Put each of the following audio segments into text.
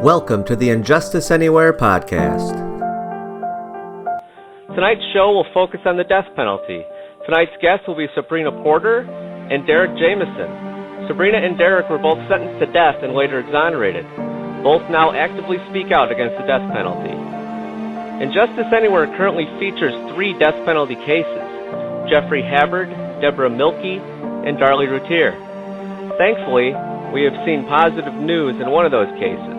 Welcome to the Injustice Anywhere podcast. Tonight's show will focus on the death penalty. Tonight's guests will be Sabrina Porter and Derrick Jamison. Sabrina and Derrick were both sentenced to death and later exonerated. Both now actively speak out against the death penalty. Injustice Anywhere currently features 3 death penalty cases: Jeffrey Habbard, Deborah Milkey, and Darlie Routier. Thankfully, we have seen positive news in one of those cases.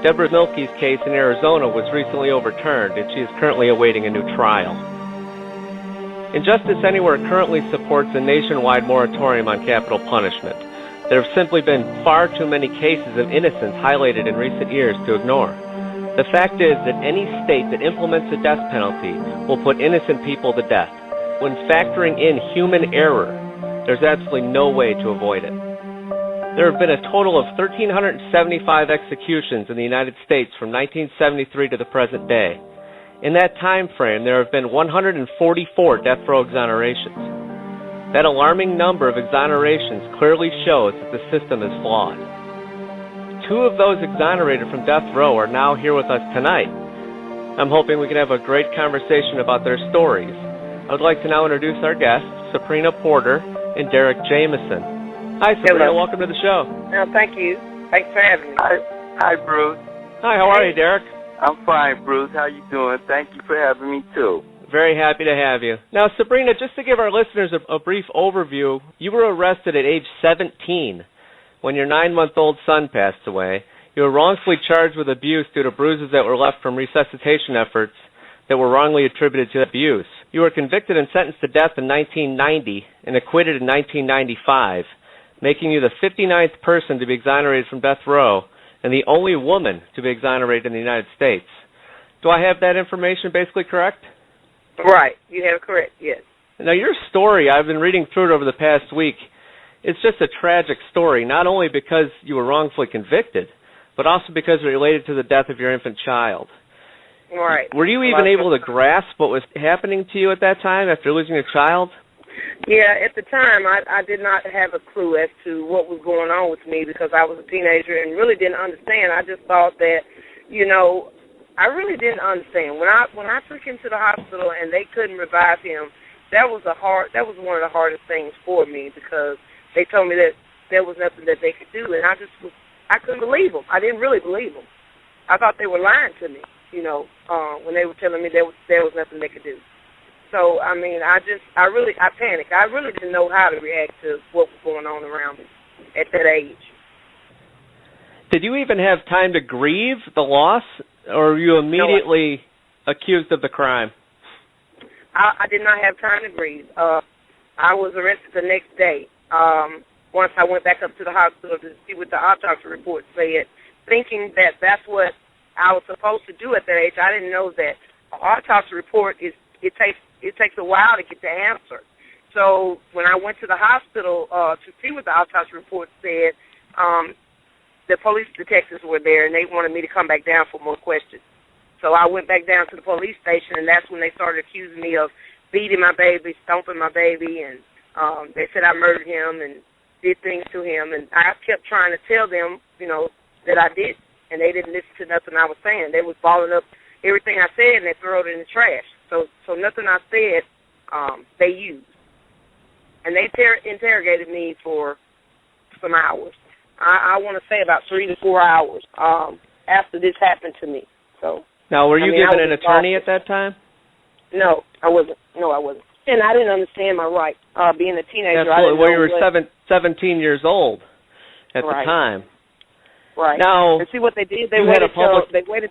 Deborah Milkey's case in Arizona was recently overturned, and she is currently awaiting a new trial. Injustice Anywhere currently supports a nationwide moratorium on capital punishment. There have simply been far too many cases of innocence highlighted in recent years to ignore. The fact is that any state that implements a death penalty will put innocent people to death. When factoring in human error, there's absolutely no way to avoid it. There have been a total of 1,375 executions in the United States from 1973 to the present day. In that time frame, there have been 144 death row exonerations. That alarming number of exonerations clearly shows that the system is flawed. 2 of those exonerated from death row are now here with us tonight. I'm hoping we can have a great conversation about their stories. I would like to now introduce our guests, Sabrina Porter and Derrick Jamison. Hi, Sabrina. Hello. Welcome to the show. No, thank you. Thanks for having me. Hi, Bruce. Hi, how are you, Derrick? I'm fine, Bruce. How you doing? Thank you for having me, too. Very happy to have you. Now, Sabrina, just to give our listeners a brief overview, you were arrested at age 17 when your 9-month-old son passed away. You were wrongfully charged with abuse due to bruises that were left from resuscitation efforts that were wrongly attributed to abuse. You were convicted and sentenced to death in 1990 and acquitted in 1995. Making you the 59th person to be exonerated from death row and the only woman to be exonerated in the United States. Do I have that information basically correct? Right. You have it correct, yes. Now, your story, I've been reading through it over the past week. It's just a tragic story, not only because you were wrongfully convicted, but also because it related to the death of your infant child. Right. Were you even able to grasp what was happening to you at that time after losing a child? Yeah, at the time, I did not have a clue as to what was going on with me because I was a teenager and really didn't understand. I just thought that, I really didn't understand. When I took him to the hospital and they couldn't revive him, that was one of the hardest things for me because they told me that there was nothing that they could do, and I couldn't believe them. I didn't really believe them. I thought they were lying to me, when they were telling me there was nothing they could do. So, I panicked. I really didn't know how to react to what was going on around me at that age. Did you even have time to grieve the loss, or were you immediately accused of the crime? I did not have time to grieve. I was arrested the next day. Once I went back up to the hospital to see what the autopsy report said, thinking that that's what I was supposed to do at that age. I didn't know that an autopsy report it takes a while to get the answer. So when I went to the hospital to see what the autopsy report said, the police detectives were there, and they wanted me to come back down for more questions. So I went back down to the police station, and that's when they started accusing me of beating my baby, stomping my baby, and they said I murdered him and did things to him. And I kept trying to tell them, that I did, and they didn't listen to nothing I was saying. They was balling up everything I said, and they threw it in the trash. So nothing I said, they used. And they interrogated me for some hours. I want to say about 3 to 4 hours after this happened to me. So now, were you given an attorney at that time? No, I wasn't. And I didn't understand my right. Being a teenager, absolutely. Well, you were 17 years old at the time. Right. Now, and see what they did? They waited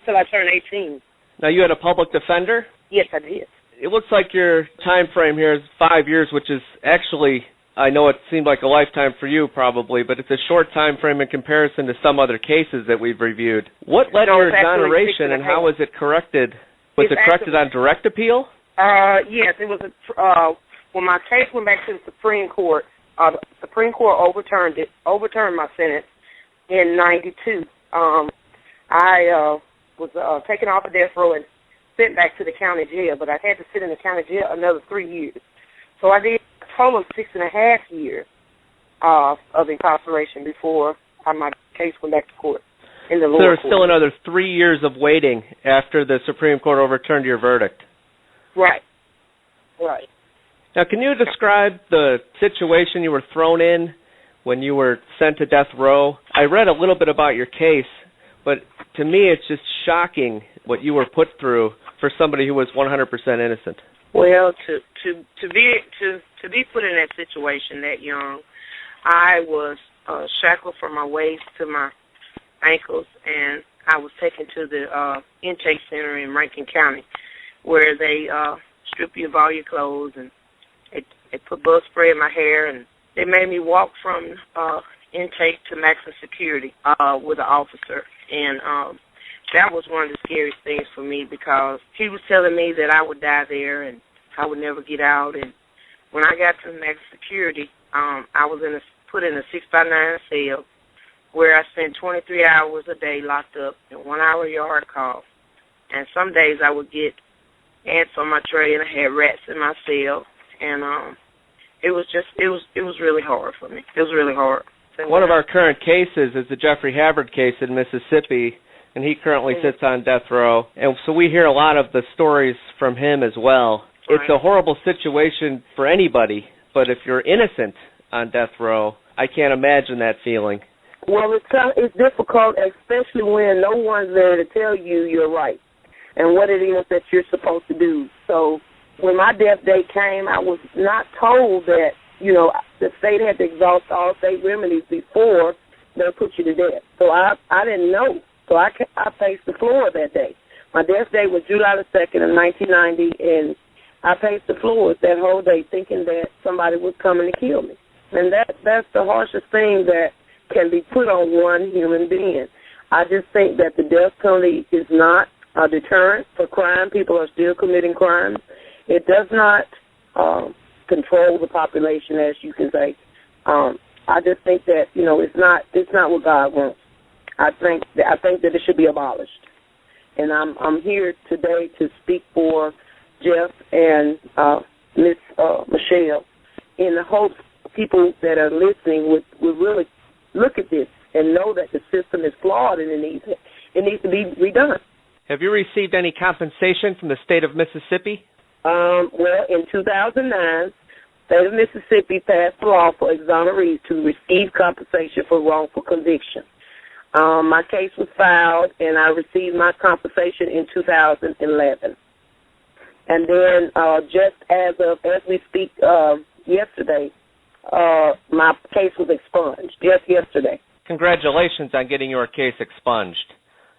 till I turned 18. Now, you had a public defender? Yes, I did. It looks like your time frame here is 5 years, which is actually, I know it seemed like a lifetime for you probably, but it's a short time frame in comparison to some other cases that we've reviewed. What led to your exoneration, and how was it corrected? Was it corrected on direct appeal? Yes, it was. When my case went back to the Supreme Court, the Supreme Court overturned my sentence in 92. I was taken off of death row and sent back to the county jail, but I had to sit in the county jail another 3 years. So I did a total of 6.5 years of incarceration before my case went back to court. in the lower So there was court. still another 3 years of waiting after the Supreme Court overturned your verdict. Right. Right. Now, can you describe the situation you were thrown in when you were sent to death row? I read a little bit about your case, but to me it's just shocking what you were put through for somebody who was 100% innocent. Well, to be put in that situation that young, I was shackled from my waist to my ankles, and I was taken to the intake center in Rankin County, where they strip you of all your clothes, and they put bug spray in my hair, and they made me walk from intake to maximum security with an officer, and that was one of the scariest things for me because he was telling me that I would die there and I would never get out. And when I got to maximum security, I was put in a 6x9 cell where I spent 23 hours a day locked up in 1 hour yard call. And some days I would get ants on my tray and I had rats in my cell. And it was really hard for me. It was really hard. One of our current cases is the Jeffrey Habbard case in Mississippi, and he currently sits on death row. And so we hear a lot of the stories from him as well. It's a horrible situation for anybody, but if you're innocent on death row, I can't imagine that feeling. Well, it's difficult, especially when no one's there to tell you you're right and what it is that you're supposed to do. So when my death date came, I was not told that, the state had to exhaust all state remedies before they put you to death. So I didn't know. So I paced the floor that day. My death date was July the 2nd of 1990, and I paced the floors that whole day thinking that somebody was coming to kill me. And that's the harshest thing that can be put on one human being. I just think that the death penalty is not a deterrent for crime. People are still committing crimes. It does not control the population, as you can say. I just think that it's not what God wants. I think that it should be abolished. And I'm here today to speak for Jeff and Miss Michelle in the hopes people that are listening would really look at this and know that the system is flawed and it needs to be redone. Have you received any compensation from the state of Mississippi? Well, in 2009, the state of Mississippi passed a law for exonerees to receive compensation for wrongful conviction. My case was filed, and I received my compensation in 2011. And then just as we speak yesterday, my case was expunged just yesterday. Congratulations on getting your case expunged.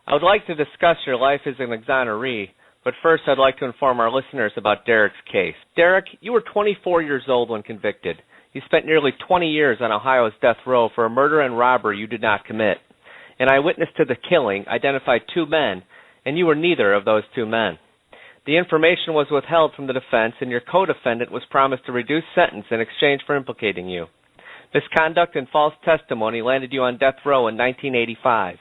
I would like to discuss your life as an exoneree, but first I'd like to inform our listeners about Derrick's case. Derrick, you were 24 years old when convicted. You spent nearly 20 years on Ohio's death row for a murder and robbery you did not commit. An eyewitness to the killing identified two men, and you were neither of those two men. The information was withheld from the defense, and your co-defendant was promised a reduced sentence in exchange for implicating you. Misconduct and false testimony landed you on death row in 1985.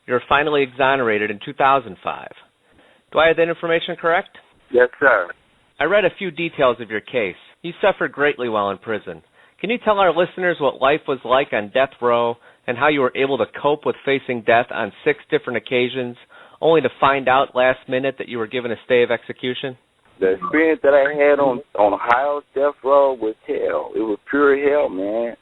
You were finally exonerated in 2005. Do I have that information correct? Yes, sir. I read a few details of your case. You suffered greatly while in prison. Can you tell our listeners what life was like on death row and how you were able to cope with facing death on 6 different occasions, only to find out last minute that you were given a stay of execution? The experience that I had on Ohio's death row was hell. It was pure hell, man.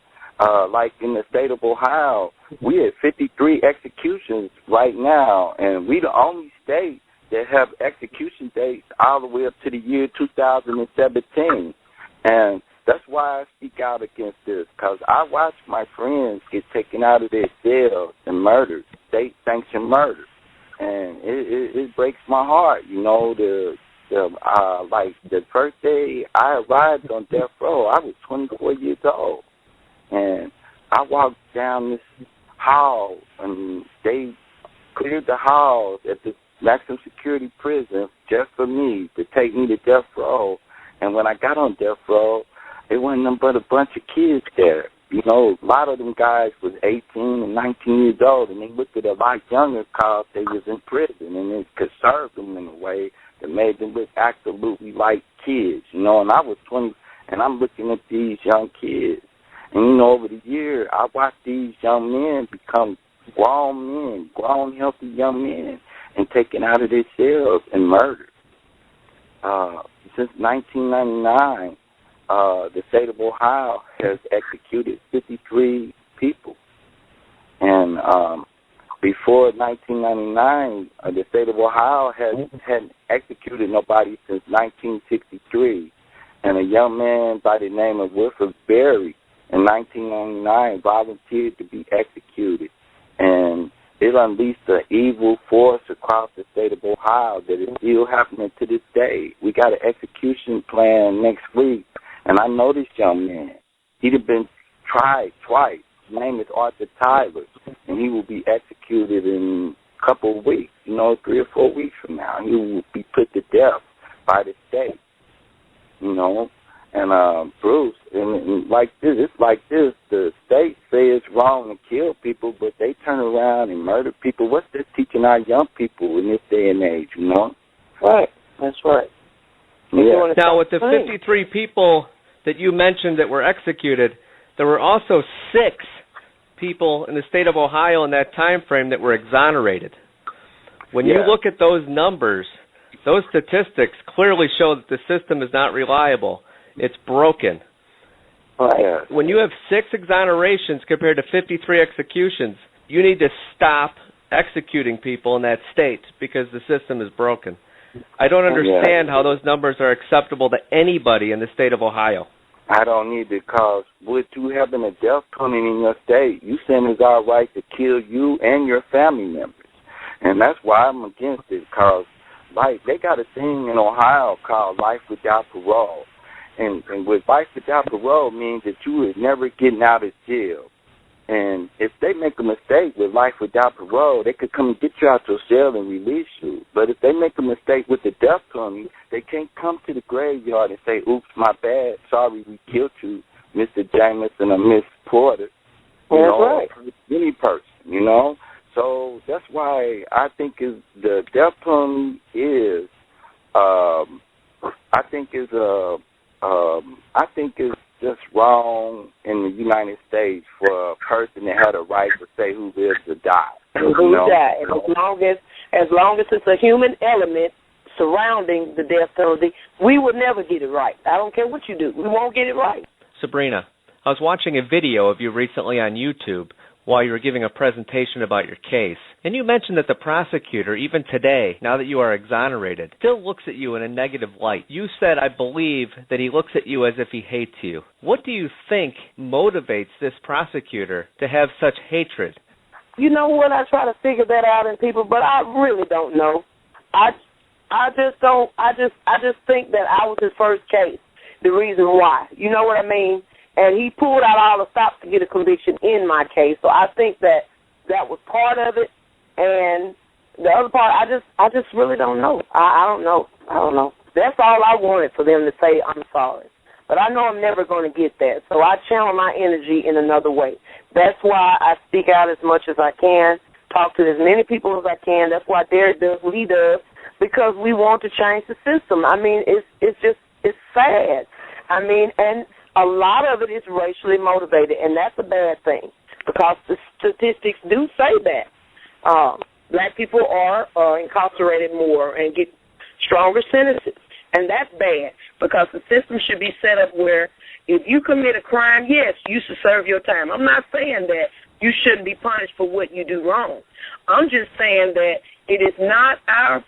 Like in the state of Ohio, we had 53 executions right now, and we the only state that have execution dates all the way up to the year 2017. And that's why I speak out against this, because I watch my friends get taken out of their cells and murdered, state-sanctioned murders. And it breaks my heart, like the first day I arrived on death row, I was 24 years old. And I walked down this hall, and they cleared the halls at the maximum security prison just for me to take me to death row. And when I got on death row, it wasn't nothing but a bunch of kids there. A lot of them guys was 18 and 19 years old, and they looked at a lot younger because they was in prison, and it conserved them in a way that made them look absolutely like kids, and I was 20, and I'm looking at these young kids. And, over the year, I watched these young men become grown, healthy young men, and taken out of their cells and murdered. Since 1999, the state of Ohio has executed 53 people. And before 1999, the state of Ohio hadn't executed nobody since 1963. And a young man by the name of Wilford Berry in 1999 volunteered to be executed. And it unleashed an evil force across the state of Ohio that is still happening to this day. We got an execution plan next week, and I know this young man. He'd have been tried twice. His name is Arthur Tyler, and he will be executed in a couple of weeks, 3 or 4 weeks from now. He will be put to death by the state, And Bruce, and it's like this. The state says it's wrong to kill people, but they turn around and murder people. What's this teaching our young people in this day and age, Right. That's right. Yeah. Now, with the 53 people that you mentioned that were executed, there were also 6 people in the state of Ohio in that time frame that were exonerated. When you look at those numbers, those statistics clearly show that the system is not reliable. It's broken. Yes. When you have 6 exonerations compared to 53 executions, you need to stop executing people in that state because the system is broken. I don't understand how those numbers are acceptable to anybody in the state of Ohio. I don't need it, because with you having a death penalty in your state, you saying it's our right to kill you and your family members. And that's why I'm against it, because they got a thing in Ohio called life without parole. And with life without parole means that you is never getting out of jail. And if they make a mistake with life without parole, they could come and get you out your cell and release you. But if they make a mistake with the death penalty, they can't come to the graveyard and say, oops, my bad, sorry, we killed you, Mr. Jamison or Miss Porter. Right. Any person, So that's why I think the death penalty is, I think it's just wrong in the United States for a person that had a right to say who lives or dies. Who died. As long as it's a human element surrounding the death penalty, we will never get it right. I don't care what you do. We won't get it right. Sabrina, I was watching a video of you recently on YouTube while you were giving a presentation about your case, and you mentioned that the prosecutor, even today, now that you are exonerated, still looks at you in a negative light. You said, I believe, that he looks at you as if he hates you. What do you think motivates this prosecutor to have such hatred? You know what? I try to figure that out in people, but I really don't know. I just don't. I just think that I was his first case. The reason why, you know what I mean? And he pulled out all the stops to get a conviction in my case. So I think that was part of it. And the other part, I just really don't know. I don't know. That's all I wanted, for them to say, I'm sorry. But I know I'm never going to get that. So I channel my energy in another way. That's why I speak out as much as I can, talk to as many people as I can. That's why Derrick does what he does, because we want to change the system. I mean, it's sad. I mean, and a lot of it is racially motivated, and that's a bad thing, because the statistics do say that. Black people are incarcerated more and get stronger sentences, and that's bad, because the system should be set up where if you commit a crime, yes, you should serve your time. I'm not saying that you shouldn't be punished for what you do wrong. I'm just saying that it is not our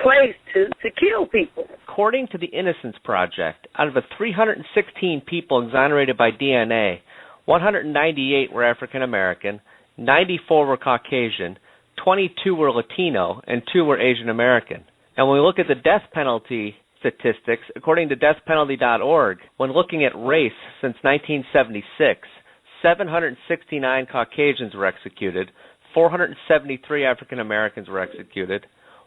place to kill people. According to the Innocence Project, out of the 316 people exonerated by DNA, 198 were African American, 94 were Caucasian, 22 were Latino, and 2 were Asian American. And when we look at the death penalty statistics, according to deathpenalty.org, when looking at race since 1976, 769 Caucasians were executed, 473 African Americans were executed,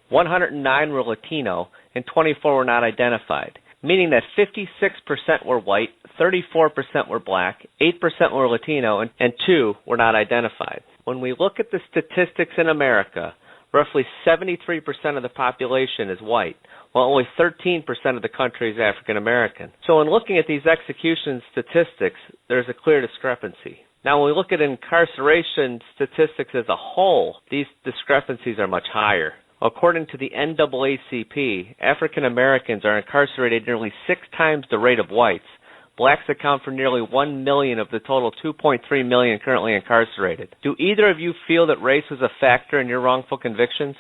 109 were Latino, and 24 were not identified, meaning that 56% were white, 34% were black, 8% were Latino, and 2 were not identified. When we look at the statistics in America, roughly 73% of the population is white, while only 13% of the country is African American. So in looking at these execution statistics, there's a clear discrepancy. Now, when we look at incarceration statistics as a whole, these discrepancies are much higher. According to the NAACP, African Americans are incarcerated nearly 6 times the rate of whites. Blacks account for nearly 1 million of the total 2.3 million currently incarcerated. Do either of you feel that race was a factor in your wrongful convictions?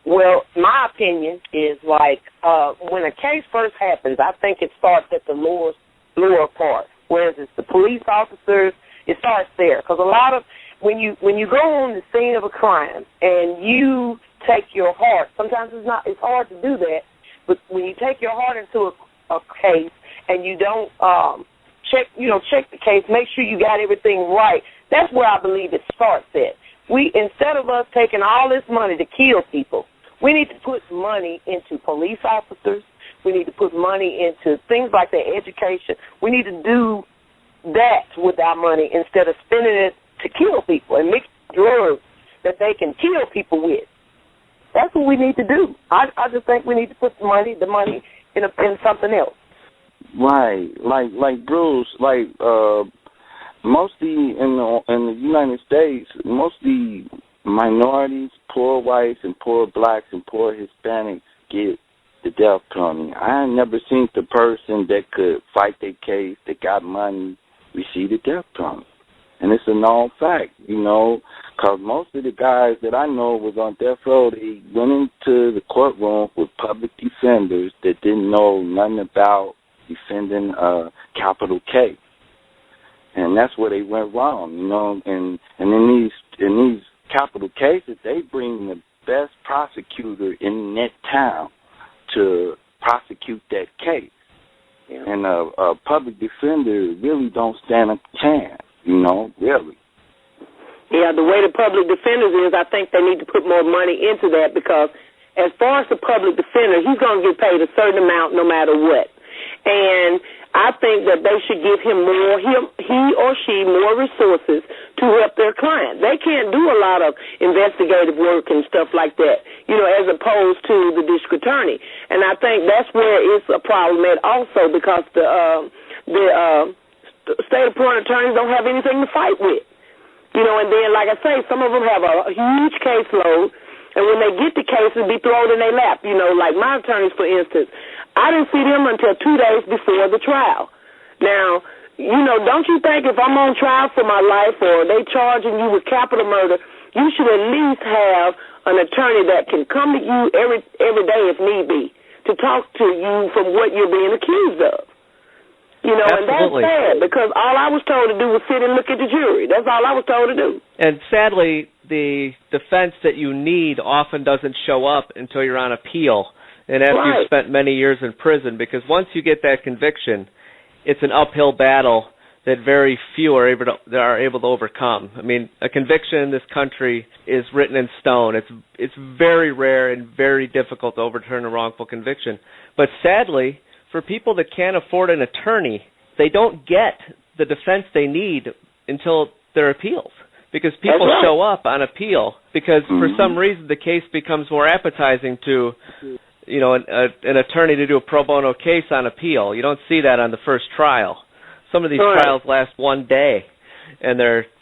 Well, my opinion is like when a case first happens, I think it starts at the lower part. Whereas it's the police officers, it starts there. Because a lot of when you go on the scene of a crime and you take your heart, sometimes it's hard to do that. But when you take your heart into a case and you don't check the case, make sure you got everything right. That's where I believe it starts at. Instead of us taking all this money to kill people, we need to put money into police officers. We need to put money into things like their education. We need to do that with our money instead of spending it to kill people and mix drugs that they can kill people with. That's what we need to do. I just think we need to put the money in something else. Right, like Bruce, mostly in the United States, mostly minorities, poor whites and poor blacks and poor Hispanics get the death penalty. I ain't never seen the person that could fight their case, that got money, receive the death penalty. And it's a known fact, because most of the guys that I know was on death row, they went into the courtroom with public defenders that didn't know nothing about defending a capital case. And that's where they went wrong, and in these capital cases, they bring the best prosecutor in that town to prosecute that case. Yeah. And a public defender really don't stand a chance, really. Yeah, the way the public defenders is, I think they need to put more money into that because as far as the public defender, he's going to get paid a certain amount no matter what. And I think that they should give him he or she more resources to help their client. They can't do a lot of investigative work and stuff like that, as opposed to the district attorney. And I think that's where it's a problem at also because the state appointed attorneys don't have anything to fight with. And then, like I say, some of them have a huge caseload, and when they get the cases, be thrown in their lap. Like my attorneys, for instance, I didn't see them until 2 days before the trial. Now, don't you think if I'm on trial for my life or they charging you with capital murder, you should at least have an attorney that can come to you every day if need be to talk to you from what you're being accused of. Absolutely. And that's sad because all I was told to do was sit and look at the jury. That's all I was told to do. And sadly, the defense that you need often doesn't show up until you're on appeal and after you've spent many years in prison, because once you get that conviction, it's an uphill battle that very few are able to overcome. I mean, a conviction in this country is written in stone. It's very rare and very difficult to overturn a wrongful conviction. But sadly, for people that can't afford an attorney, they don't get the defense they need until their appeals. Because people show up on appeal because for some reason the case becomes more appetizing to an attorney to do a pro bono case on appeal. You don't see that on the first trial. Some of these trials last one day, and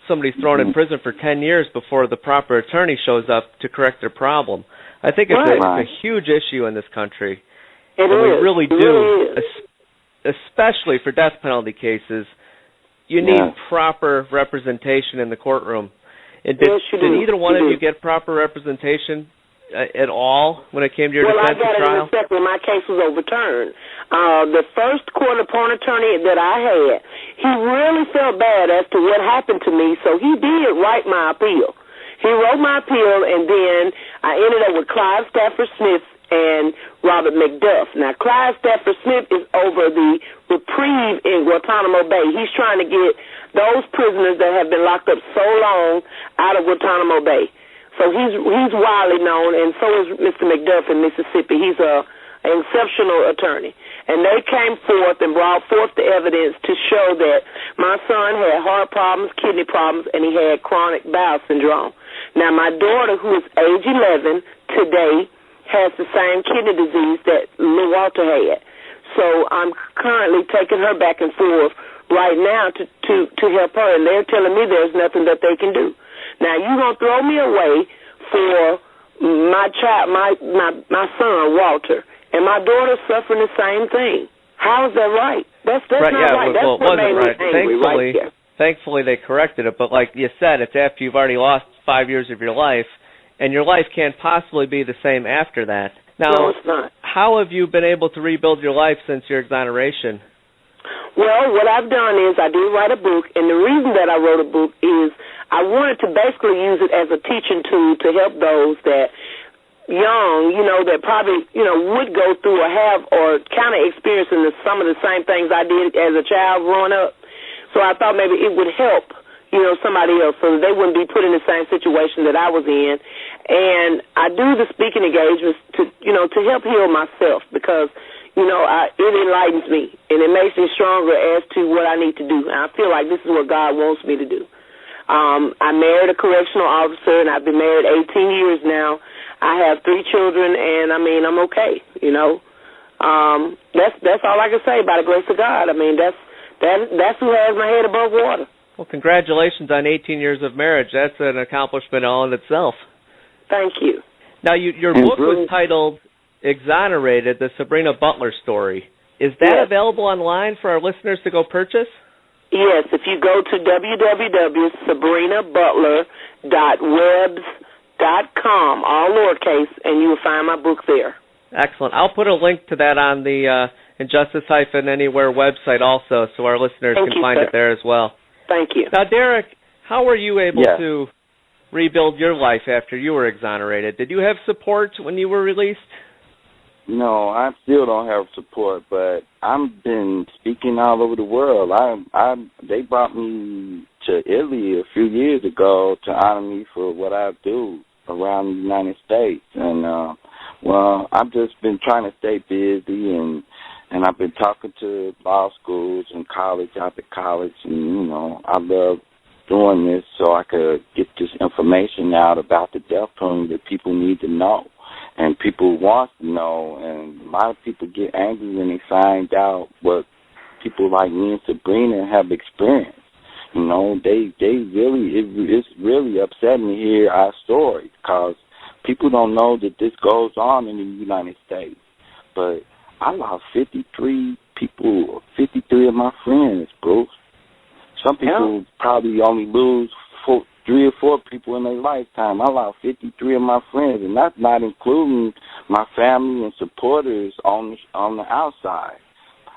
somebody's thrown in prison for 10 years before the proper attorney shows up to correct their problem. I think it's a huge issue in this country. We really do, especially for death penalty cases. You need proper representation in the courtroom. And did either one of you get proper representation at all when it came to your defense trial? Well, I got it except when my case was overturned. The first court-appointed attorney that I had, he really felt bad as to what happened to me, so he did write my appeal. He wrote my appeal, and then I ended up with Clive Stafford Smith and Robert McDuff. Now, Clive Stafford Smith is over the reprieve in Guantanamo Bay. He's trying to get those prisoners that have been locked up so long out of Guantanamo Bay. So he's widely known, and so is Mr. McDuff in Mississippi. He's an exceptional attorney. And they came forth and brought forth the evidence to show that my son had heart problems, kidney problems, and he had chronic bowel syndrome. Now, my daughter, who is age 11 today, has the same kidney disease that Lil Walter had. So I'm currently taking her back and forth right now to help her, and they're telling me there's nothing that they can do. Now, you going to throw me away for my child, my son, Walter, and my daughter's suffering the same thing. How is that right? That's right, not yeah, right. Well, That's what made me right. angry Thankfully, they corrected it. But like you said, it's after you've already lost 5 years of your life, and your life can't possibly be the same after that. Now, no, it's not. How have you been able to rebuild your life since your exoneration? Well, what I've done is I did write a book, and the reason that I wrote a book is I wanted to basically use it as a teaching tool to help those that young, that probably, would go through or have or kind of experiencing some of the same things I did as a child growing up. So I thought maybe it would help, somebody else so that they wouldn't be put in the same situation that I was in. And I do the speaking engagements to help heal myself because, it enlightens me and it makes me stronger as to what I need to do. And I feel like this is what God wants me to do. I married a correctional officer, and I've been married 18 years now. I have 3 children, and, I'm okay, That's all I can say by the grace of God. That's who has my head above water. Well, congratulations on 18 years of marriage. That's an accomplishment all in itself. Thank you. Now, your book was titled Exonerated, the Sabrina Butler story. Is that available online for our listeners to go purchase? Yes, if you go to www.sabrinabutler.webs.com, all lowercase, and you will find my book there. Excellent. I'll put a link to that on the Injustice-Anywhere website also, so our listeners can find it there as well. Thank you. Now, Derrick, how were you able to rebuild your life after you were exonerated? Did you have support when you were released? No, I still don't have support, but I've been speaking all over the world. They brought me to Italy a few years ago to honor me for what I do around the United States. And, I've just been trying to stay busy, and I've been talking to law schools and college after college, and, I love doing this so I could get this information out about the death penalty that people need to know. And people want to know, and a lot of people get angry when they find out what people like me and Sabrina have experienced. It's really upsetting to hear our story because people don't know that this goes on in the United States. But I lost 53 people, 53 of my friends, Bruce. Some people probably only lose 3 or 4 people in their lifetime. I lost 53 of my friends, and that's not including my family and supporters on the outside.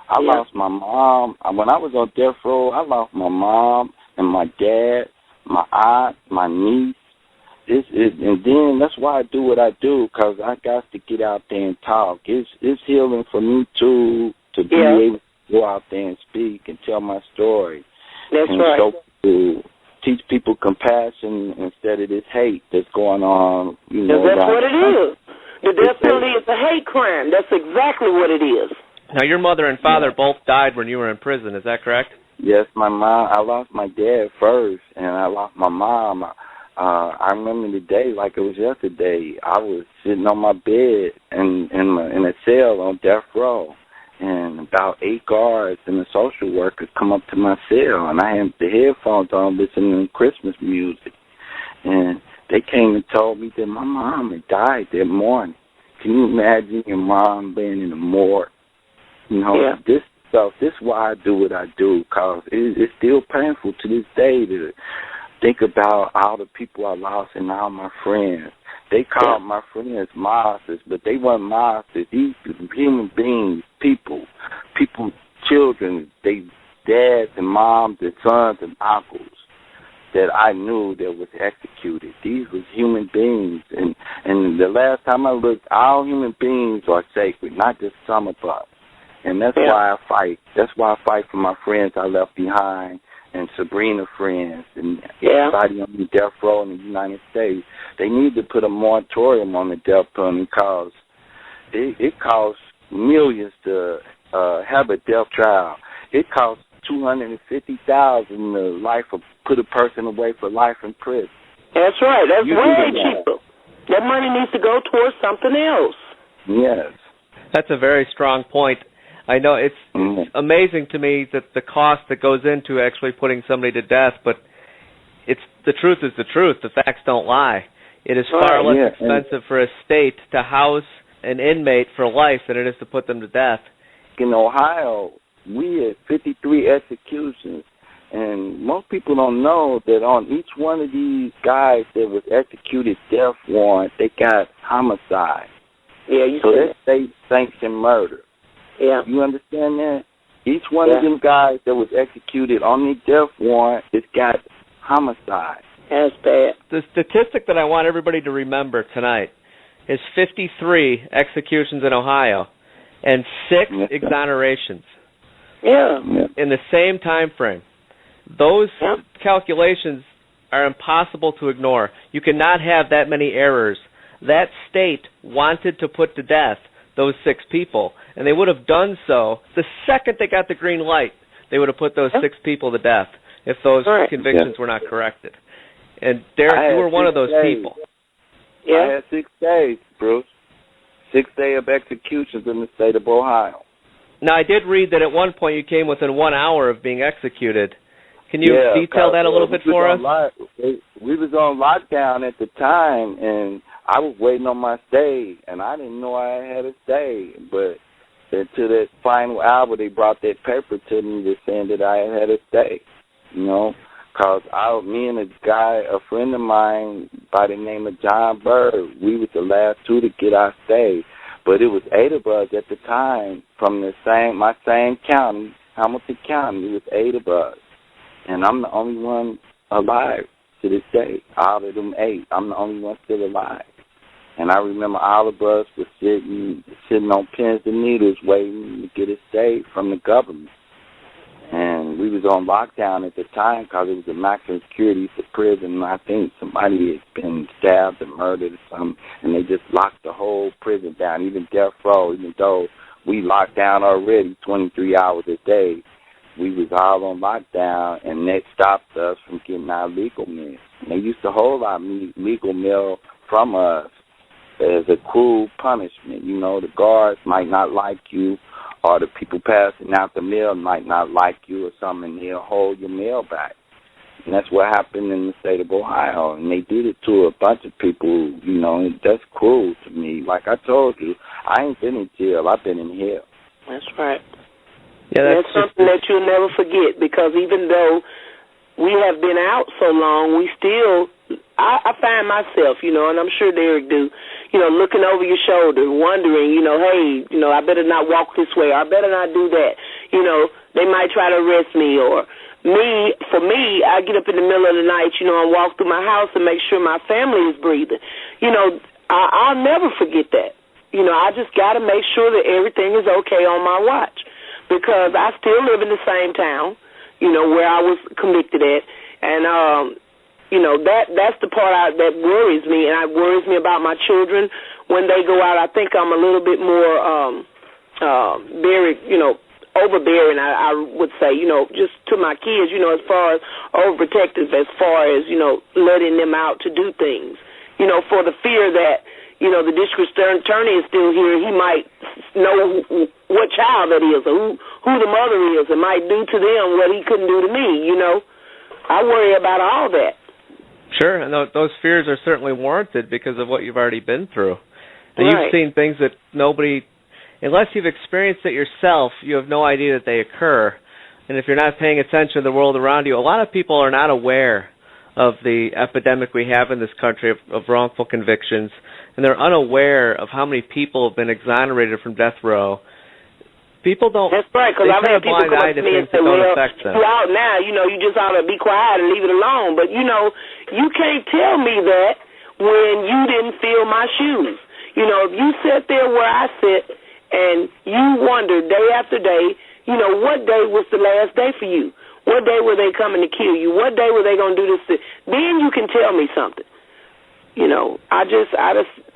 I lost my mom. When I was on death row, I lost my mom and my dad, my aunt, my niece. And then that's why I do what I do, because I got to get out there and talk. It's healing for me, too, to be able to go out there and speak and tell my story. That's and right. Show people, teach people compassion instead of this hate that's going on. That's what it is. The death penalty is a hate crime. That's exactly what it is. Now, your mother and father both died when you were in prison. Is that correct? Yes, my mom. I lost my dad first, and I lost my mom. I remember the day like it was yesterday. I was sitting on my bed in a cell on death row, and about 8 guards and the social workers come up to my cell, and I had the headphones on listening to Christmas music. And they came and told me that my mom had died that morning. Can you imagine your mom being in the morgue? This stuff, this is why I do what I do, because it's still painful to this day to think about all the people I lost and all my friends. They called my friends monsters, but they weren't monsters. These human beings, people, children, they dads and moms and sons and uncles that I knew that was executed. These was human beings. And the last time I looked, all human beings are sacred, not just some of us. And that's why I fight. That's why I fight for my friends I left behind and Sabrina friends and everybody on the death row in the United States. They need to put a moratorium on the death penalty because it costs millions to have a death trial. It costs $250,000 to put a person away for life in prison. That's right. That's way cheaper. That money needs to go towards something else. Yes. That's a very strong point. I know it's amazing to me that the cost that goes into actually putting somebody to death, but it's the truth is the truth. The facts don't lie. It is far less expensive for a state to house an inmate for life than it is to put them to death. In Ohio, we had 53 executions, and most people don't know that on each one of these guys that was executed death warrant, they got homicide. Yeah, you so that's state-sanctioned murder. Yeah. You understand that? Each one of them guys that was executed on the death warrant, it's got homicide. That's bad. The statistic that I want everybody to remember tonight is 53 executions in Ohio and 6 exonerations in the same time frame. Those calculations are impossible to ignore. You cannot have that many errors. That state wanted to put to death those 6 people, and they would have done so the second they got the green light. They would have put those 6 people to death if those convictions were not corrected. And Derrick, you were one of those people. Yeah. I had 6 days, Bruce. 6 days of executions in the state of Ohio. Now, I did read that at one point you came within 1 hour of being executed. Can you detail that a little bit for us? We was on lockdown at the time, and I was waiting on my stay, and I didn't know I had a stay. But until that final hour, they brought that paper to me that saying that I had a stay, you know. Because me and a friend of mine by the name of John Bird, we was the last 2 to get our stay. But it was 8 of us at the time from my same county, Hamilton County. It was 8 of us. And I'm the only one alive to this day. Out of them 8, I'm the only one still alive. And I remember all of us were sitting on pins and needles waiting to get a stay from the government. And we was on lockdown at the time because it was a maximum security for prison. I think somebody had been stabbed or murdered or something, and they just locked the whole prison down, even death row, even though we locked down already 23 hours a day. We was all on lockdown, and that stopped us from getting our legal mail. And they used to hold our legal mail from us as a cruel punishment. You know, the guards might not like you, or the people passing out the mail might not like you or something, and they'll hold your mail back. And that's what happened in the state of Ohio. And they did it to a bunch of people, you know, and that's cruel to me. Like I told you, I ain't been in jail. I've been in hell. That's right. Yeah, that's something that you'll never forget, because even though we have been out so long, we still, I find myself, you know, and I'm sure Derrick do, you know, looking over your shoulder, wondering, you know, hey, you know, I better not walk this way, or I better not do that. You know, they might try to arrest me, or for me, I get up in the middle of the night, you know, and walk through my house and make sure my family is breathing. You know, I'll never forget that. You know, I just got to make sure that everything is okay on my watch, because I still live in the same town, you know, where I was convicted at. And, you know, that's the part that worries me, and it worries me about my children when they go out. I think I'm a little bit more very, you know, overbearing, I would say, you know, just to my kids, you know, as far as overprotective, as far as, you know, letting them out to do things, you know, for the fear that, you know, the district attorney is still here. He might know what child that is, or who the mother is, and might do to them what he couldn't do to me, you know. I worry about all that. Sure, and those fears are certainly warranted because of what you've already been through. And you've seen things that nobody, unless you've experienced it yourself, you have no idea that they occur. And if you're not paying attention to the world around you, a lot of people are not aware of the epidemic we have in this country of wrongful convictions, and they're unaware of how many people have been exonerated from death row. People don't. That's right, because I've had people come up to me and say, well, you out now, you know, you just ought to be quiet and leave it alone. But, you know, you can't tell me that when you didn't feel my shoes. You know, if you sit there where I sit and you wonder day after day, you know, what day was the last day for you? What day were they coming to kill you? What day were they going to do this? Then you can tell me something. You know, I just,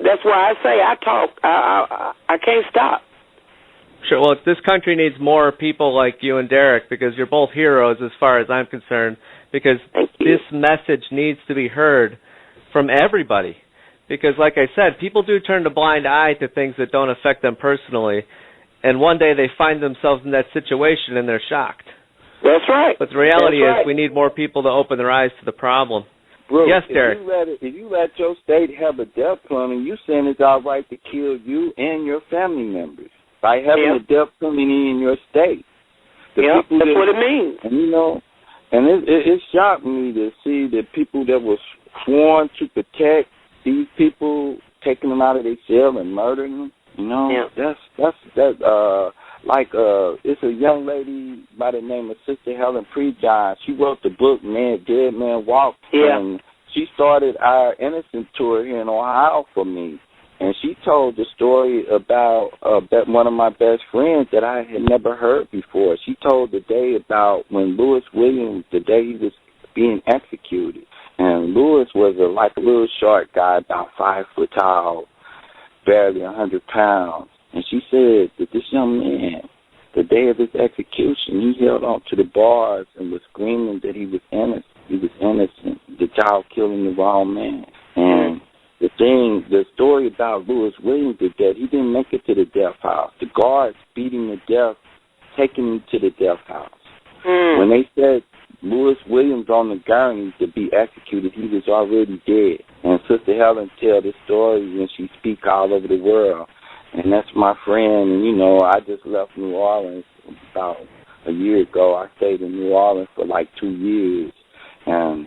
that's why I say I talk. I can't stop. Sure. Well, this country needs more people like you and Derrick, because you're both heroes as far as I'm concerned, because this message needs to be heard from everybody. Because, like I said, people do turn a blind eye to things that don't affect them personally. And one day they find themselves in that situation and they're shocked. That's right. But the reality That's right. is we need more people to open their eyes to the problem. Bro, yes, Derrick. If you let your state have a death penalty, you saying it's all right to kill you and your family members by having a death penalty in your state. That's what it means. And it shocked me to see the people that were sworn to protect these people, taking them out of their cell and murdering them. It's a young lady by the name of Sister Helen Prejohn. She wrote the book Dead Man Walk, and she started our Innocent Tour here in Ohio for me. And she told the story about one of my best friends that I had never heard before. She told the day about when Lewis Williams, the day he was being executed. And Lewis was a little short guy, about 5 foot tall, barely 100 pounds. And she said that this young man, the day of his execution, he held on to the bars and was screaming that he was innocent. He was innocent. The child killing the wrong man. And the story about Lewis Williams is that he didn't make it to the death house. The guards beat him to death, taking him to the death house. When they said Lewis Williams on the gurney to be executed, he was already dead. And Sister Helen tell this story and she speak all over the world. And that's my friend. And, I just left New Orleans about a year ago. I stayed in New Orleans for 2 years. And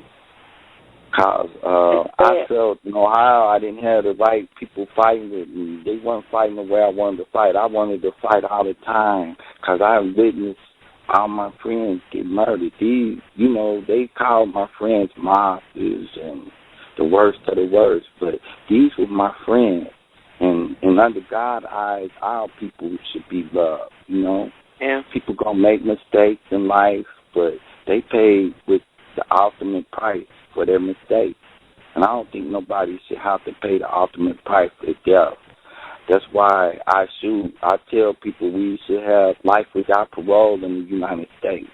I felt in Ohio I didn't have the right people fighting with me. They weren't fighting the way I wanted to fight. I wanted to fight all the time because I witnessed all my friends get murdered. They called my friends mobsters and the worst of the worst, but these were my friends. And under God's eyes, all people should be loved, Yeah. People gonna make mistakes in life, but they pay with the ultimate price for their mistakes. And I don't think nobody should have to pay the ultimate price for death. That's why I tell people we should have life without parole in the United States.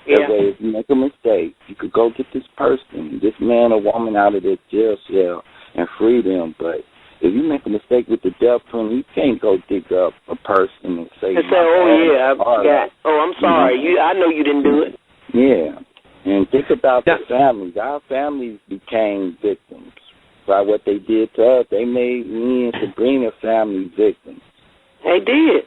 That way, if you make a mistake, you could go get this person, this man or woman out of their jail cell and free them. But if you make a mistake with the death penalty, you can't go dig up a person and say, I forgot. Oh, I'm sorry. I know you didn't do it. Yeah. And think about the families. Our families became victims by what they did to us. They made me and Sabrina family victims. They did.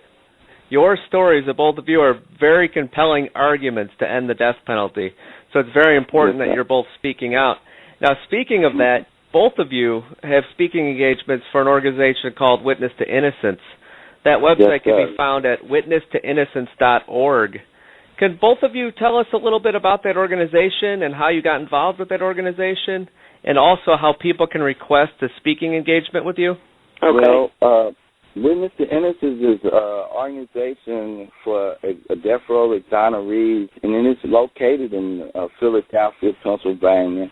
Your stories of both of you are very compelling arguments to end the death penalty. So it's very important that you're both speaking out. Now, speaking of that, both of you have speaking engagements for an organization called Witness to Innocence. That website can be found at witnesstoinnocence.org. Can both of you tell us a little bit about that organization and how you got involved with that organization, and also how people can request a speaking engagement with you? Okay. Well, Witness to Innocence is an organization for a death row exonerees, and then it's located in Philadelphia, Pennsylvania.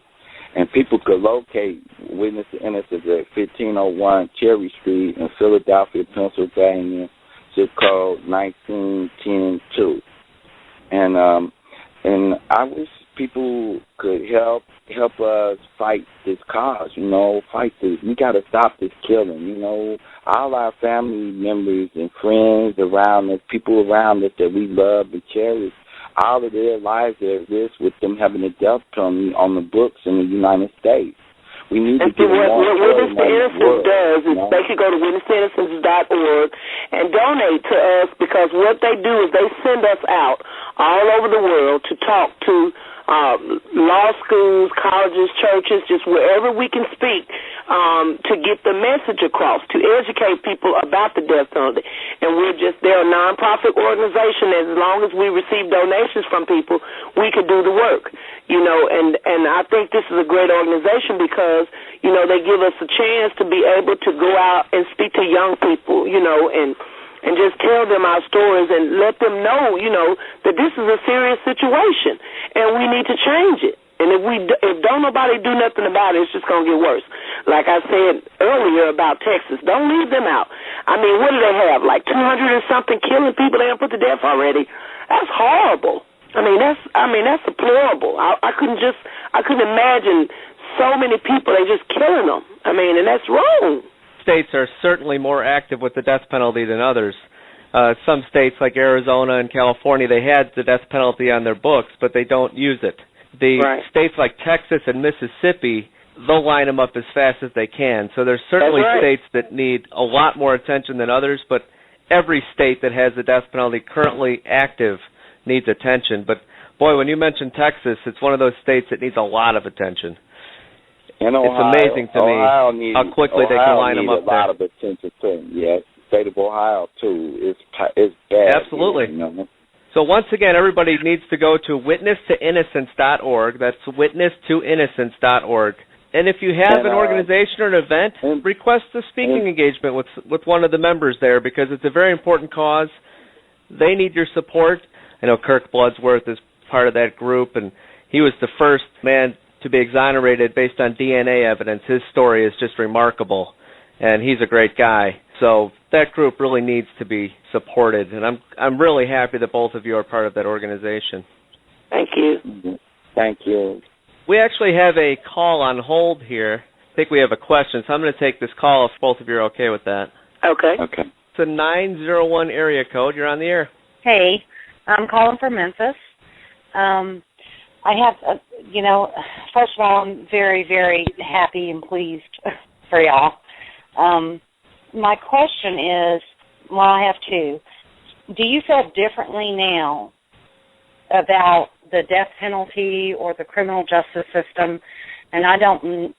And people could locate Witness to Innocence at 1501 Cherry Street in Philadelphia, Pennsylvania, zip code 19102. And I wish people could help us fight this cause, we got to stop this killing, all our family members and friends around us, people around us that we love and cherish, all of their lives are at risk with them having a death penalty on the books in the United States. We need to get what Witness to Innocence does is they can go to witnesstoinnocence.org and donate to us, because what they do is they send us out all over the world to talk to law schools, colleges, churches, just wherever we can speak, to get the message across, to educate people about the death penalty. And they're a nonprofit organization. As long as we receive donations from people, we could do the work, and I think this is a great organization because, they give us a chance to be able to go out and speak to young people, and just tell them our stories and let them know, that this is a serious situation and we need to change it. And if don't nobody do nothing about it, it's just going to get worse. Like I said earlier about Texas, don't leave them out. I mean, what do they have, 200 and something killing people they haven't put to death already? That's horrible. That's deplorable. I couldn't imagine so many people, they just killing them. And that's wrong. States are certainly more active with the death penalty than others. some states like Arizona and California, they had the death penalty on their books, but they don't use it. The states like Texas and Mississippi, they'll line them up as fast as they can. So there's certainly states that need a lot more attention than others, but every state that has the death penalty currently active needs attention. But, boy, when you mention Texas, it's one of those states that needs a lot of attention. And Ohio, it's amazing to me how quickly they can line them up there. A lot of attention too. Yes, state of Ohio too. It's bad. Absolutely. Here, you know? So once again, everybody needs to go to witnesstoinnocence.org. That's witnesstoinnocence.org. And if you have an organization or an event, request a speaking engagement with one of the members there, because it's a very important cause. They need your support. I know Kirk Bloodsworth is part of that group, and he was the first man to be exonerated based on DNA evidence. His story is just remarkable, and he's a great guy. So that group really needs to be supported, and I'm really happy that both of you are part of that organization. Thank you. Thank you. We actually have a call on hold here. I think we have a question, so I'm going to take this call if both of you are okay with that. Okay. It's a 901 area code. You're on the air. Hey, I'm calling from Memphis. I have, first of all, I'm very, very happy and pleased for y'all. My question is, well, I have two. Do you feel differently now about the death penalty or the criminal justice system? And I don't,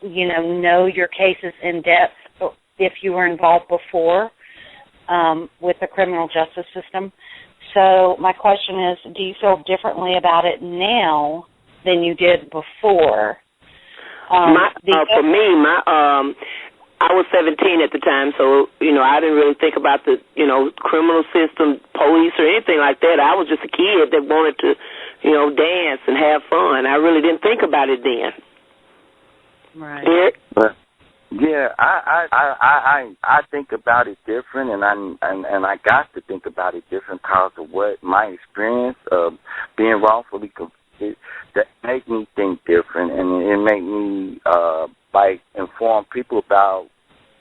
know your cases in depth if you were involved before with the criminal justice system. So my question is, do you feel differently about it now than you did before? For me, I was 17 at the time, so, I didn't really think about the, criminal system, police, or anything like that. I was just a kid that wanted to, dance and have fun. I really didn't think about it then. Right. Derrick? Yeah, I think about it different, and I got to think about it different because of what my experience of being wrongfully convicted that make me think different, and it make me inform people about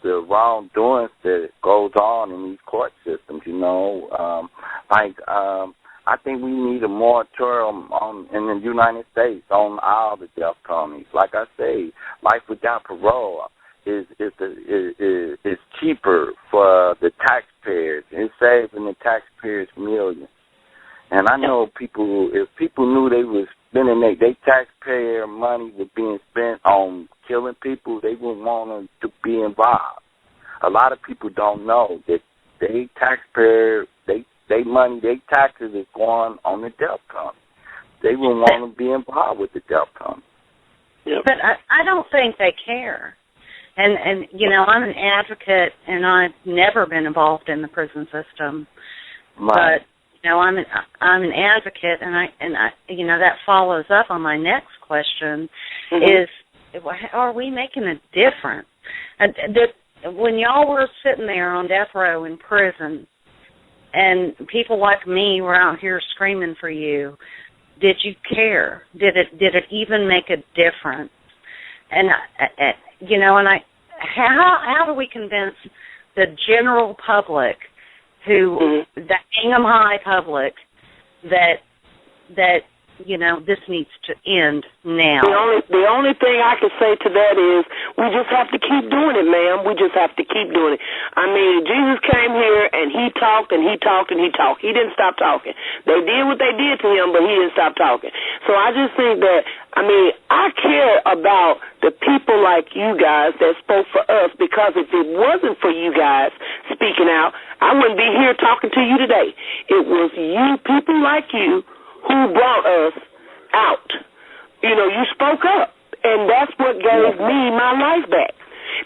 the wrongdoings that goes on in these court systems. I think we need a moratorium in the United States on all the death penalties. Like I say, life without parole is cheaper for the taxpayers. It's saving the taxpayers millions. And I know if people knew they was spending their taxpayer money was being spent on killing people, they wouldn't want them to be involved. A lot of people don't know that they taxpayer, they money, they taxes is going on the death penalty. They wouldn't want to be involved with the death penalty. Yep. But I don't think they care. And I'm an advocate, and I've never been involved in the prison system. Right. But I'm an advocate, and I that follows up on my next question: is are we making a difference? When y'all were sitting there on death row in prison, and people like me were out here screaming for you, did you care? Did it even make a difference? And how do we convince the general public, the hang 'em high public, that this needs to end now? The only thing I can say to that is we just have to keep doing it, ma'am. We just have to keep doing it. I mean, Jesus came here and he talked and he talked and he talked. He didn't stop talking. They did what they did to him, but he didn't stop talking. So I just think that, I care about the people like you guys that spoke for us, because if it wasn't for you guys speaking out, I wouldn't be here talking to you today. It was you, people like you, who brought us out. You spoke up, and that's what gave me my life back.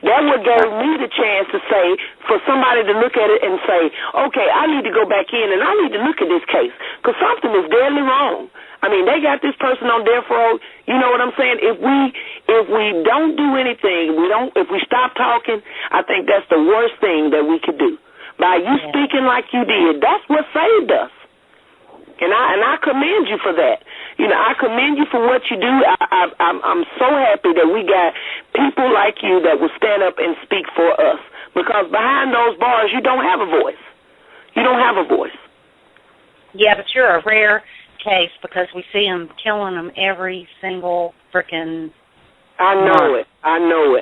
That what gave me the chance to say, for somebody to look at it and say, okay, I need to go back in and I need to look at this case, because something is deadly wrong. They got this person on death row. You know what I'm saying? If we don't do anything, if we stop talking, I think that's the worst thing that we could do. By you speaking like you did, that's what saved us. And I commend you for that. I commend you for what you do. I'm so happy that we got people like you that will stand up and speak for us. Because behind those bars, you don't have a voice. You don't have a voice. Yeah, but you're a rare case because we see them killing them every single frickin' I know month. it. I know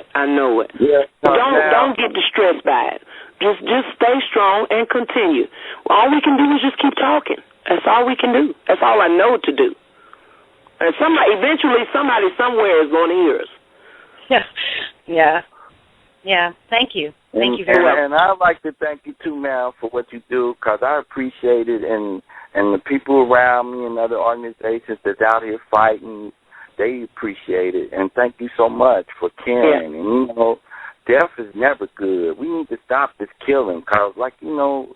it. Yeah, Don't get distressed by it. Just stay strong and continue. All we can do is just keep talking. That's all we can do. That's all I know to do. And eventually somebody somewhere is going to hear us. Yeah. Thank you. Thank you very much. And I'd like to thank you too, ma'am, for what you do, because I appreciate it, and the people around me and other organizations that's out here fighting, they appreciate it. And thank you so much for caring. Yeah. And, you know, death is never good. We need to stop this killing, because, like, you know,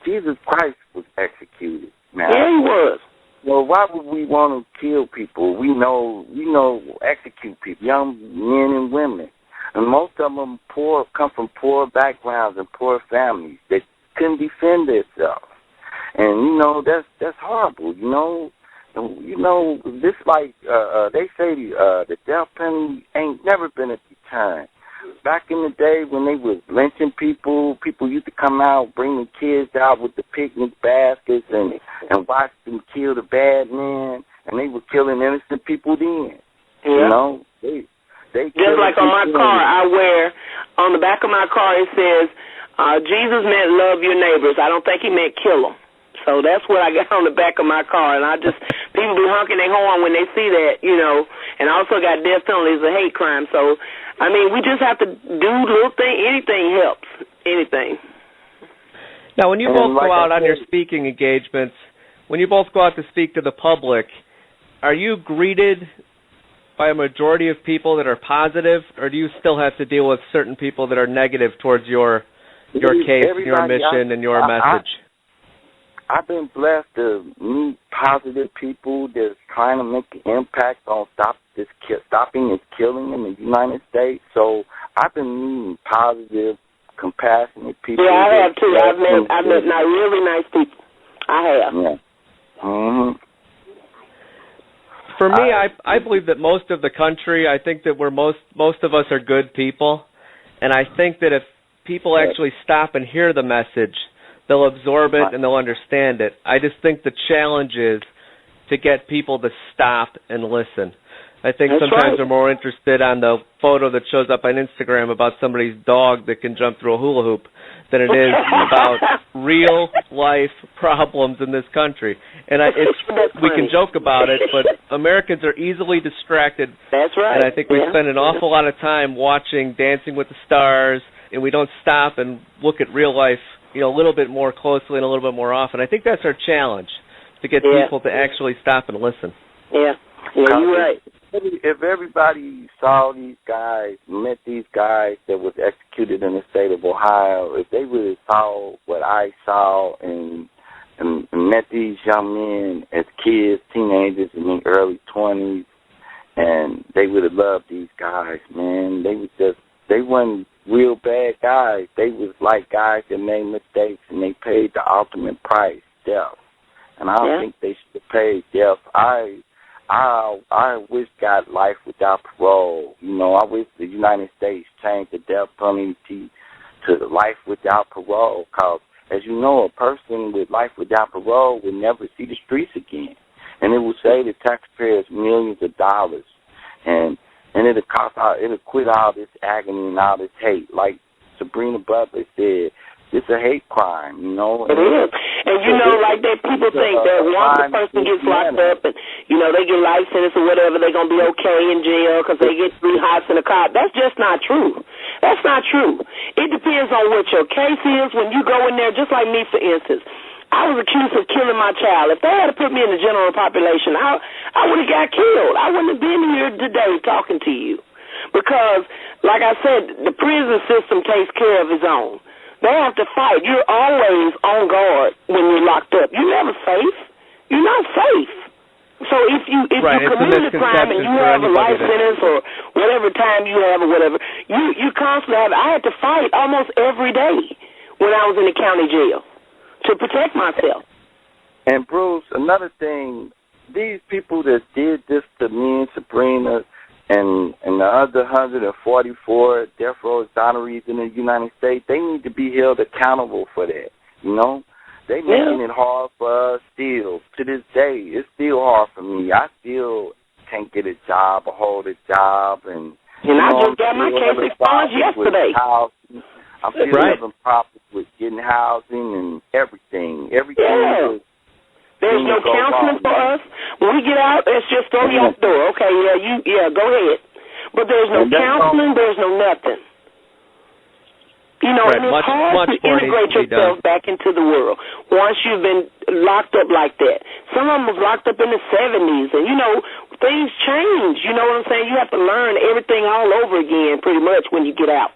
Jesus Christ was executed, man. Yeah, he was. Well, why would we want to kill people? We know, execute people, young men and women. And most of them come from poor backgrounds and poor families. They couldn't defend themselves. And, you know, that's horrible, you know. And, you know, this like, they say the death penalty ain't never been a deterrent. Back in the day when they was lynching people used to come out, bring the kids out with the picnic baskets and watch them kill the bad men, and they were killing innocent people then. Yeah. You know, they just like on my car, I wear, on the back of my car it says, Jesus meant love your neighbors. I don't think he meant kill them. So that's what I got on the back of my car. And people be honking their horn when they see that, you know. And I also got death penalties of hate crime. So, I mean, we just have to do little things. Anything helps. Anything. Now, when you both go out on your speaking engagements, when you both go out to speak to the public, are you greeted by a majority of people that are positive, or do you still have to deal with certain people that are negative towards your case, your mission, and your message? I've been blessed to meet positive people that's trying to make an impact on stopping this killing in the United States. So I've been meeting positive, compassionate people. Yeah, I have too. I've met really nice people. I have. Yeah. Mm-hmm. For me, I believe that most of the country, I think that most of us are good people, and I think that if people actually stop and hear the message, they'll absorb it and they'll understand it. I just think the challenge is to get people to stop and listen. I think sometimes they're more interested on the photo that shows up on Instagram about somebody's dog that can jump through a hula hoop than it is about real life problems in this country. And we can joke about it, but Americans are easily distracted. That's right. And I think we spend an awful lot of time watching Dancing with the Stars, and we don't stop and look at real life, you know, a little bit more closely and a little bit more often. I think that's our challenge, to get people to actually stop and listen. Yeah, you're right. If everybody saw these guys, met these guys that was executed in the state of Ohio, if they would have saw what I saw and met these young men as kids, teenagers in their early 20s, and they would have loved these guys, man. They weren't real bad guys. They was like guys that made mistakes, and they paid the ultimate price, death. And I don't think they should have paid death. I wish God life without parole. You know, I wish the United States changed the death penalty to life without parole, because, as you know, a person with life without parole will never see the streets again. And it will save the taxpayers millions of dollars. And it'll quit all this agony and all this hate. Like Sabrina Butler said, it's a hate crime, you know. It is. And, you know, like that people think that once a person gets locked up and, you know, they get life sentence or whatever, they're going to be okay in jail because they get 3 hots in a car. That's just not true. That's not true. It depends on what your case is. When you go in there, just like me, for instance, I was accused of killing my child. If they had put me in the general population, I would have got killed. I wouldn't have been here today talking to you. Because, like I said, the prison system takes care of its own. They have to fight. You're always on guard when you're locked up. You're never safe. You're not safe. So if you commit a crime and you have a life sentence or whatever time you have or whatever, you constantly have. I had to fight almost every day when I was in the county jail to protect myself. And Bruce, another thing, these people that did this to me and Sabrina and the other 144 death row exonerees in the United States, they need to be held accountable for that, you know? They making it hard for us still. To this day, it's still hard for me. I still can't get a job or hold a job. And I just got my case expunged yesterday. I'm still having problems with getting housing and everything. Everything. There's no counseling for us. When we get out, it's just throw you out the door. Okay, go ahead. But there's no counseling. There's no nothing. You know, and it's hard to integrate yourself back into the world once you've been locked up like that. Some of them was locked up in the 70s, and, you know, things change. You know what I'm saying? You have to learn everything all over again pretty much when you get out.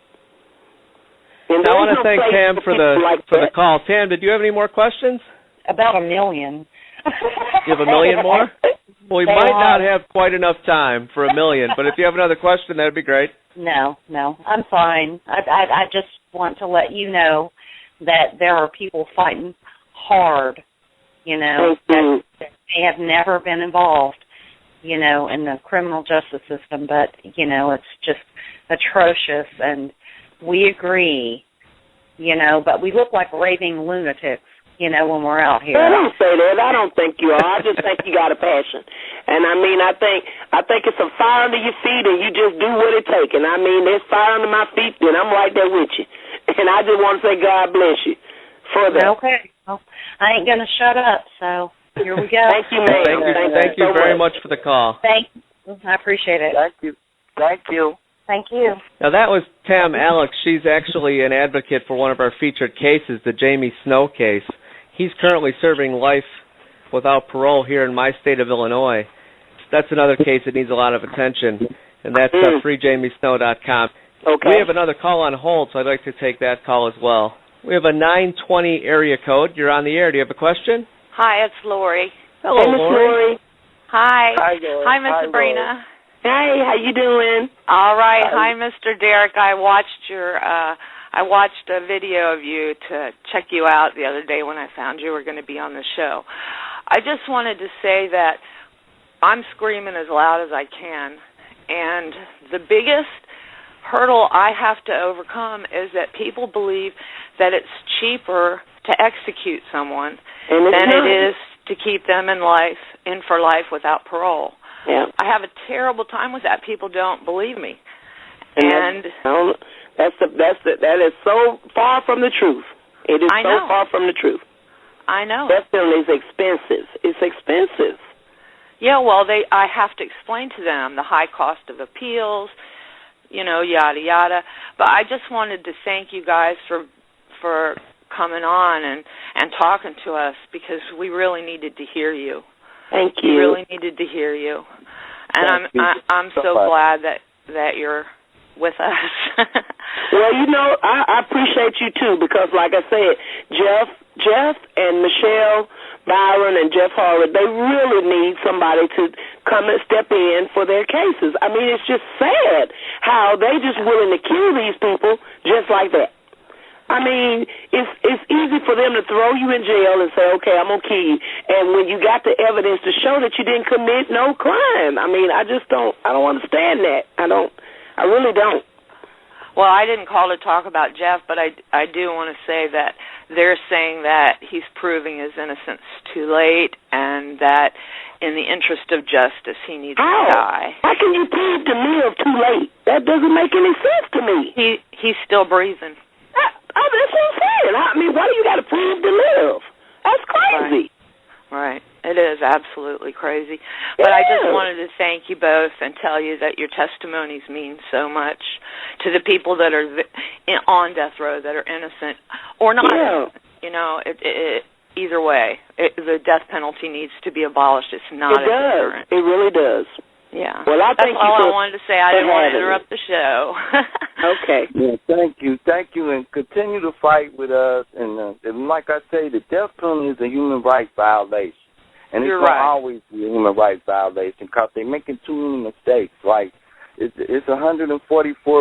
And I want to thank Tam for the call. Tam, did you have any more questions? About 1 million. You have 1 million more? Well, we might not have quite enough time for 1 million, but if you have another question, that would be great. No, I'm fine. I just want to let you know that there are people fighting hard, you know, that they have never been involved, you know, in the criminal justice system, but, you know, it's just atrocious, and we agree, you know, but we look like raving lunatics, you know, when we're out here. I don't say that. I don't think you are. I just think you got a passion. And, I mean, I think it's a fire under your feet, and you just do what it takes. And, I mean, there's fire under my feet, and I'm right there with you. And I just want to say God bless you for that. Okay. Well, I ain't going to shut up, so here we go. Thank you, ma'am. Thank you very much for the call. Thank you. I appreciate it. Thank you. Thank you. Now, that was Tam Alex. She's actually an advocate for one of our featured cases, the Jamie Snow case. He's currently serving life without parole here in my state of Illinois. That's another case that needs a lot of attention, and that's freejamiesnow.com. Okay. We have another call on hold, so I'd like to take that call as well. We have a 920 area code. You're on the air. Do you have a question? Hi, it's Lori. Hello, Lori. Hi. Hi, Lori. Hi, Miss Sabrina. Hey, how you doing? All right. Hi, Mr. Derrick. I watched a video of you to check you out the other day when I found you were going to be on the show. I just wanted to say that I'm screaming as loud as I can, and the biggest hurdle I have to overcome is that people believe that it's cheaper to execute someone than it is to keep them in for life without parole. Yeah. I have a terrible time with that. People don't believe me. And that is so far from the truth. It is so far from the truth. I know. That penalty is expensive. It's expensive. Yeah, well, I have to explain to them the high cost of appeals, you know, yada, yada. But I just wanted to thank you guys for coming on and talking to us, because we really needed to hear you. Thank you. We really needed to hear you. And I'm so glad that you're with us. Well, you know, I appreciate you too, because like I said, Jeff and Michelle Byron and Jeff Harwood, they really need somebody to come and step in for their cases. I mean, it's just sad how they just willing to kill these people just like that. I mean, it's easy for them to throw you in jail and say, okay, I'm going to kill you. And when you got the evidence to show that you didn't commit no crime, I mean, I don't understand that. I really don't. Well, I didn't call to talk about Jeff, but I do want to say that they're saying that he's proving his innocence too late, and that in the interest of justice, he needs to die. How can you prove to live too late? That doesn't make any sense to me. He's still breathing. That's what I'm saying. I mean, why do you got to prove to live? That's crazy. Right. It is absolutely crazy. But I just wanted to thank you both and tell you that your testimonies mean so much to the people that are on death row, that are innocent or not. Yeah. You know, either way, the death penalty needs to be abolished. It's not a deterrent. It really does. Yeah. Well, that's all I wanted to say. I didn't want to interrupt the show. Okay. Yeah, thank you, and continue to fight with us. And like I say, the death penalty is a human rights violation. And it's going to always be a human rights violation because they're making too many mistakes. Like, it's 144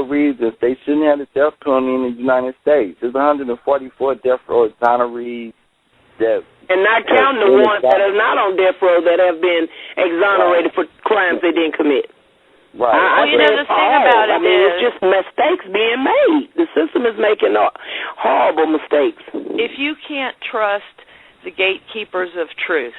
reasons they shouldn't have the death penalty in the United States. There's 144 death row exonerees. And not counting the ones that are not on death row that have been exonerated for crimes they didn't commit. Right. You know, the thing about it is, it's just mistakes being made. The system is making horrible mistakes. If you can't trust the gatekeepers of truth,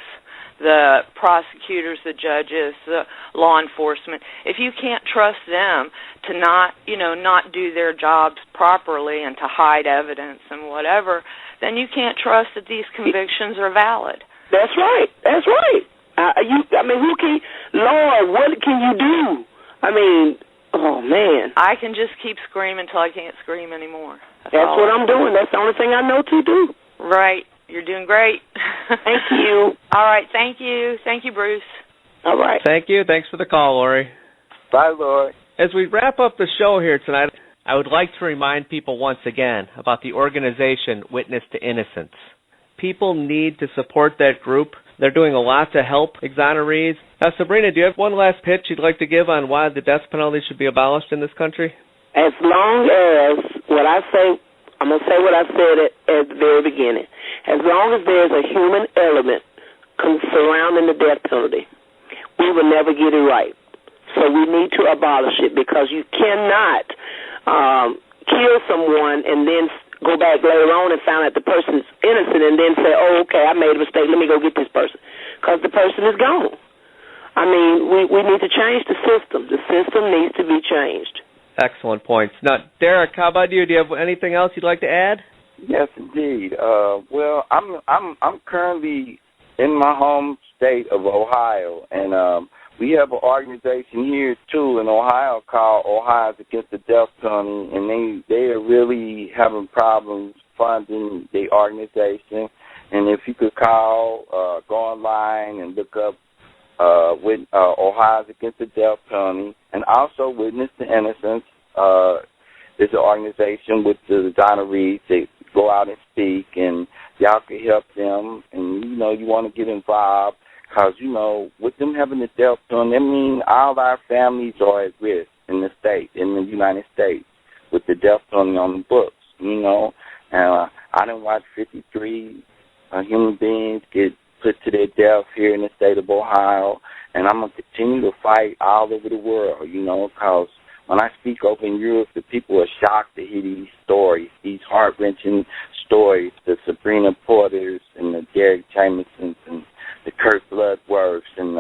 the prosecutors, the judges, the law enforcement. If you can't trust them to not do their jobs properly and to hide evidence and whatever, then you can't trust that these convictions are valid. That's right. That's right. Who can? Lord, what can you do? Oh man. I can just keep screaming until I can't scream anymore. That's what I'm doing. That's the only thing I know to do. Right. You're doing great. Thank you. All right. Thank you. Thank you, Bruce. All right. Thank you. Thanks for the call, Lori. Bye, Lori. As we wrap up the show here tonight, I would like to remind people once again about the organization Witness to Innocence. People need to support that group. They're doing a lot to help exonerees. Now, Sabrina, do you have one last pitch you'd like to give on why the death penalty should be abolished in this country? As long as what I say, I'm going to say what I said at the very beginning. As long as there's a human element surrounding the death penalty, we will never get it right. So we need to abolish it, because you cannot kill someone and then go back later on and find out the person's innocent and then say, oh, okay, I made a mistake, let me go get this person, because the person is gone. We need to change the system. The system needs to be changed. Excellent points. Now, Derrick, how about you? Do you have anything else you'd like to add? Yes, indeed. Well, I'm currently in my home state of Ohio, and we have an organization here too in Ohio called Ohio's Against the Death Penalty, and they are really having problems funding the organization. And if you could call, go online and look up Ohio's Against the Death Penalty, and also Witness to Innocence is an organization with the exonerees. They go out and speak, and y'all can help them. And, you want to get involved, because, with them having the death penalty, all our families are at risk in the United States, with the death penalty on the books, And I done watched 53 human beings get put to their death here in the state of Ohio, and I'm going to continue to fight all over the world, because when I speak over in Europe, the people are shocked to hear these stories, these heart-wrenching stories, the Sabrina Porters and the Derrick Jamisons and the Kurt Bloodworths and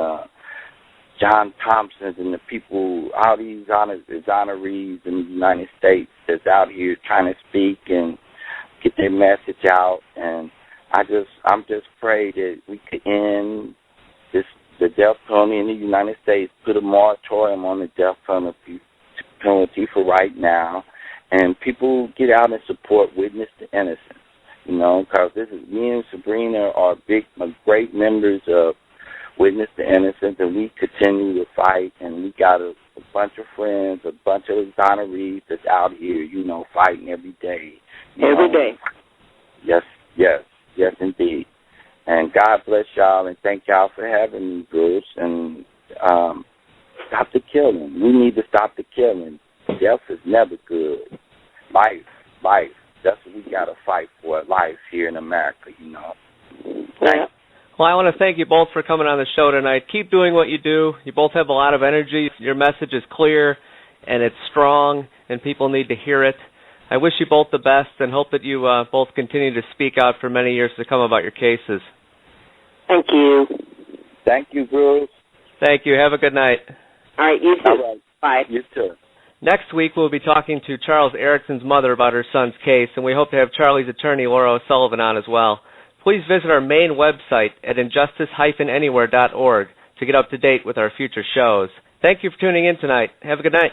John Thompsons and the people, all these exonerees in the United States that's out here trying to speak and get their message out. And I'm just afraid that we could end the death penalty in the United States, put a moratorium on the death penalty for right now, and people get out and support Witness to Innocence, because me and Sabrina are great members of Witness to Innocence, and we continue to fight, and we got a bunch of friends, a bunch of exonerees that's out here, fighting every day. Every day. Yes, indeed. And God bless y'all, and thank y'all for having me, Bruce. And stop the killing. We need to stop the killing. Death is never good. Life. That's what we got to fight for, life here in America, Yeah. Well, I want to thank you both for coming on the show tonight. Keep doing what you do. You both have a lot of energy. Your message is clear, and it's strong, and people need to hear it. I wish you both the best and hope that you both continue to speak out for many years to come about your cases. Thank you. Thank you, Bruce. Thank you. Have a good night. All right, you too. All right. Bye. You too. Next week, we'll be talking to Charles Erickson's mother about her son's case, and we hope to have Charlie's attorney, Laura O'Sullivan, on as well. Please visit our main website at injustice-anywhere.org to get up to date with our future shows. Thank you for tuning in tonight. Have a good night.